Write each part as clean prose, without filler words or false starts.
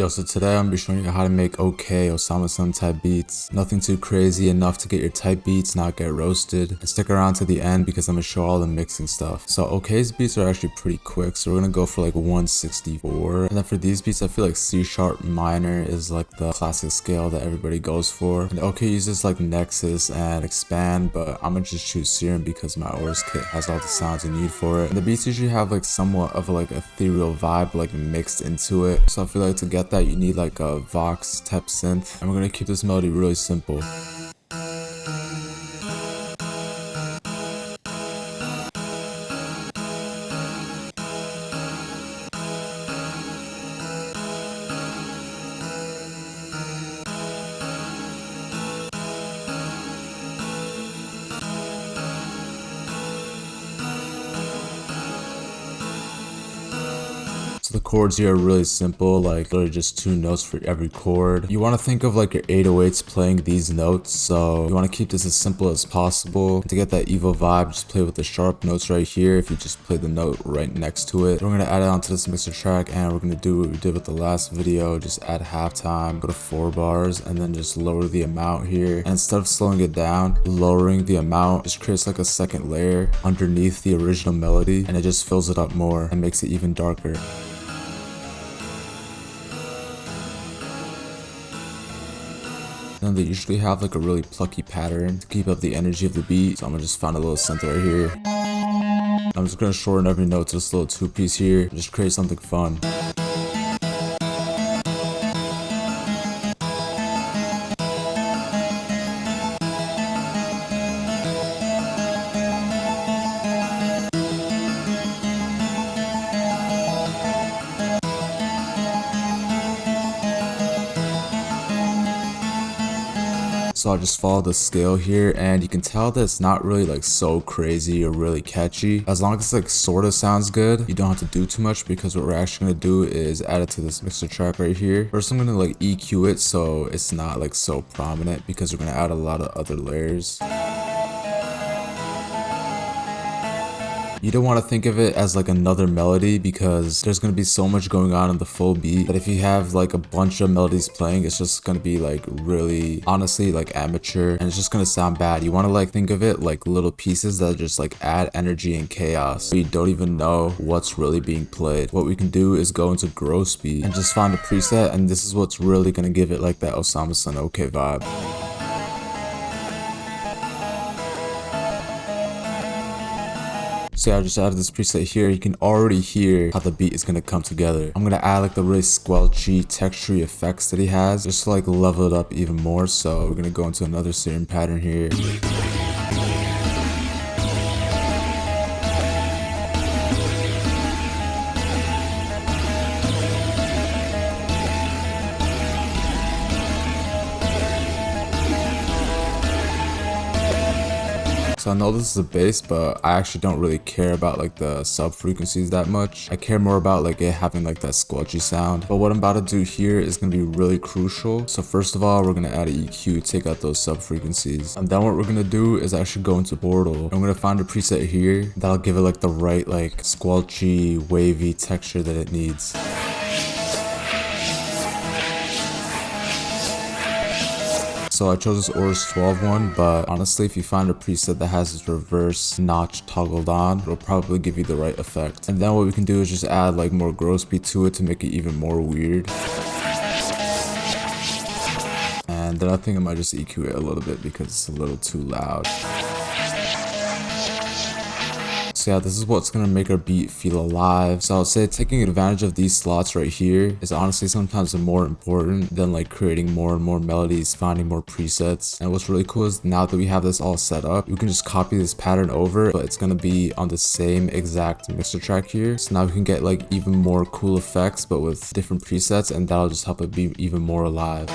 Yo, so today I'm gonna be showing you how to make okay OSAMASON type beats. Nothing too crazy, enough to get your type beats not get roasted. And stick around to the end because I'm gonna show all the mixing stuff. So okay's beats are actually pretty quick, so we're gonna go for like 164. And then for these beats, I feel like C sharp minor is like the classic scale that everybody goes for. And okay uses like Nexus and Expand, but I'm gonna just choose SERUM because my OS kit has all the sounds you need for it. And the beats usually have like somewhat of a like ethereal vibe like mixed into it. So I feel like to get that you need like a Vox type synth, and we're gonna keep this melody really simple. So the chords here are really simple, like literally just 2 notes for every chord. You want to think of like your 808s playing these notes, so you want to keep this as simple as possible. To get that evil vibe, just play with the sharp notes right here if you just play the note right next to it. We're going to add it onto this mixer track, and we're going to do what we did with the last video, just add halftime, go to 4 bars, and then just lower the amount here. And instead of slowing it down, lowering the amount just creates like a second layer underneath the original melody, and it just fills it up more and makes it even darker. Then they usually have like a really plucky pattern to keep up the energy of the beat, so I'm gonna just find a little synth right here. I'm just gonna shorten every note to this little 2-piece here, just create something fun. So I just follow the scale here, and you can tell that it's not really like so crazy or really catchy. As long as it like sort of sounds good, you don't have to do too much, because what we're actually gonna do is add it to this mixer track right here. First I'm gonna like EQ it so it's not like so prominent, because we're gonna add a lot of other layers. You don't want to think of it as like another melody, because there's going to be so much going on in the full beat that if you have like a bunch of melodies playing, it's just going to be like really, honestly, like amateur, and it's just going to sound bad. You want to like think of it like little pieces that just like add energy and chaos, so you don't even know what's really being played. What we can do is go into gross beat and just find a preset, and this is what's really going to give it like that OSAMASON okay vibe. So yeah, I just added this preset here. You can already hear how the beat is gonna come together. I'm gonna add like the really squelchy, textury effects that he has, just to like level it up even more. So we're gonna go into another SERUM pattern here. So I know this is a bass, but I actually don't really care about like the sub frequencies that much. I care more about like it having like that squelchy sound. But what I'm about to do here is going to be really crucial. So first of all, we're going to add an EQ, take out those sub frequencies. And then what we're going to do is actually go into Portal. I'm going to find a preset here that'll give it like the right like squelchy, wavy texture that it needs. So I chose this Oris 12 one, but honestly, if you find a preset that has this reverse notch toggled on, it'll probably give you the right effect. And then what we can do is just add like more gross beat to it to make it even more weird. And then I think I might just EQ it a little bit because it's a little too loud. So yeah, this is what's gonna make our beat feel alive. So I would say taking advantage of these slots right here is honestly sometimes more important than like creating more and more melodies, finding more presets. And what's really cool is now that we have this all set up, we can just copy this pattern over, but it's gonna be on the same exact mixer track here. So now we can get like even more cool effects, but with different presets, and that'll just help it be even more alive.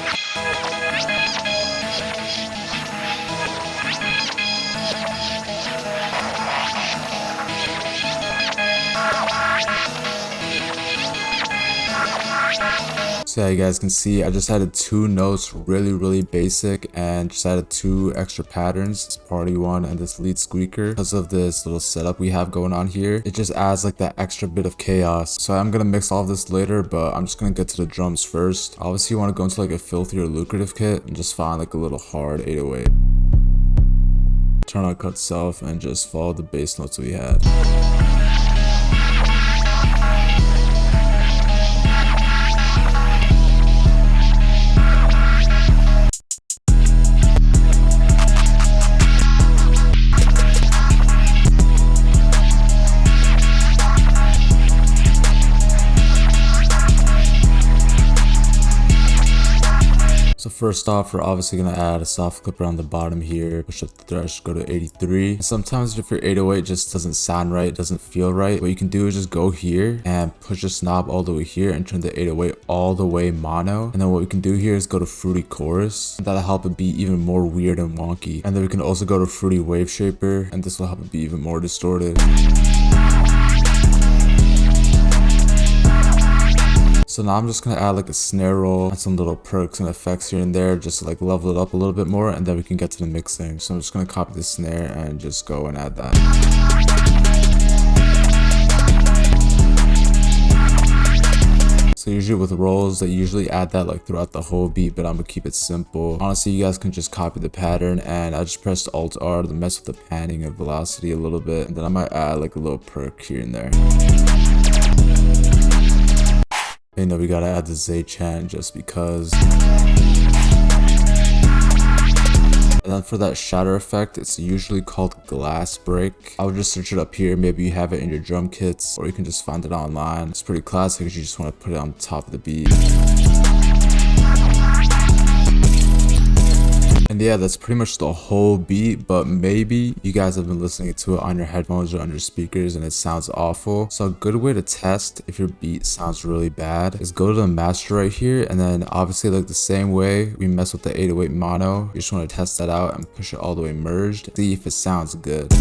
So yeah, you guys can see I just added 2 notes, really basic, and just added 2 extra patterns, this party one and this lead squeaker. Because of this little setup we have going on here, it just adds like that extra bit of chaos. So I'm gonna mix all of this later, but I'm just gonna get to the drums first. Obviously you want to go into like a filthy or lucrative kit and just find like a little hard 808. Turn on cut self and just follow the bass notes we had. So first off, we're obviously going to add a soft clipper on the bottom here, push up the thresh, go to 83. Sometimes if your 808 just doesn't sound right, doesn't feel right, what you can do is just go here and push this knob all the way here and turn the 808 all the way mono. And then what we can do here is go to fruity chorus. That'll help it be even more weird and wonky. And then we can also go to fruity wave shaper, and this will help it be even more distorted. So now I'm just going to add like a snare roll and some little perks and effects here and there just to like level it up a little bit more, and then we can get to the mixing. So I'm just going to copy the snare and just go and add that. So usually with rolls, they usually add that like throughout the whole beat, but I'm gonna keep it simple. Honestly, you guys can just copy the pattern, and I just pressed Alt R to mess with the panning and velocity a little bit, and then I might add like a little perk here and there. You know, we gotta add the Z chant just because. And then for that shatter effect, it's usually called glass break. I would just search it up here. Maybe you have it in your drum kits, or you can just find it online. It's pretty classic because you just want to put it on top of the beat. And yeah, that's pretty much the whole beat, but maybe you guys have been listening to it on your headphones or on your speakers and it sounds awful. So a good way to test if your beat sounds really bad is go to the master right here, and then obviously like the same way we mess with the 808 mono, you just want to test that out and push it all the way merged, see if it sounds good.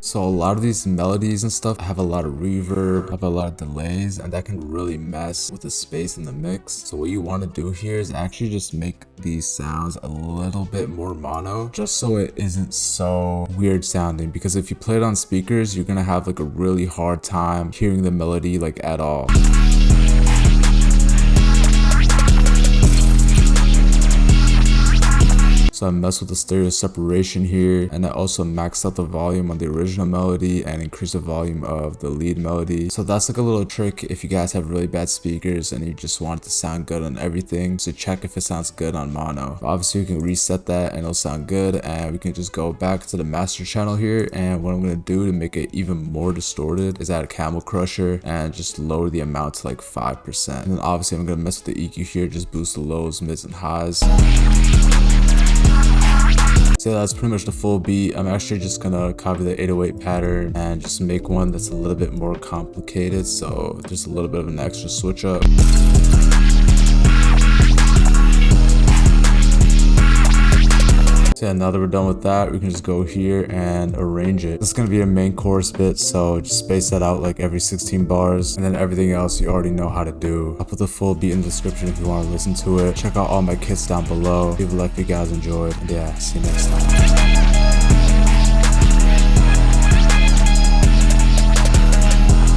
So a lot of these melodies and stuff have a lot of reverb, have a lot of delays, and that can really mess with the space in the mix. So what you want to do here is actually just make these sounds a little bit more mono, just so it isn't so weird sounding, because if you play it on speakers, you're gonna have like a really hard time hearing the melody like at all. So I messed with the stereo separation here, and I also maxed out the volume on the original melody and increased the volume of the lead melody. So that's like a little trick if you guys have really bad speakers and you just want it to sound good on everything. So check if it sounds good on mono. Obviously, you can reset that and it'll sound good, and we can just go back to the master channel here. And what I'm gonna do to make it even more distorted is add a camel crusher and just lower the amount to like 5%. And then obviously I'm gonna mess with the EQ here, just boost the lows, mids, and highs. So yeah, that's pretty much the full beat. I'm actually just gonna copy the 808 pattern and just make one that's a little bit more complicated, so there's a little bit of an extra switch up. So yeah, now that we're done with that, we can just go here and arrange it. This is gonna be a main chorus bit, so just space that out like every 16 bars, and then everything else you already know how to do. I'll put the full beat in the description if you want to listen to it. Check out all my kits down below. Leave a like if you guys enjoyed, and yeah, see you next time.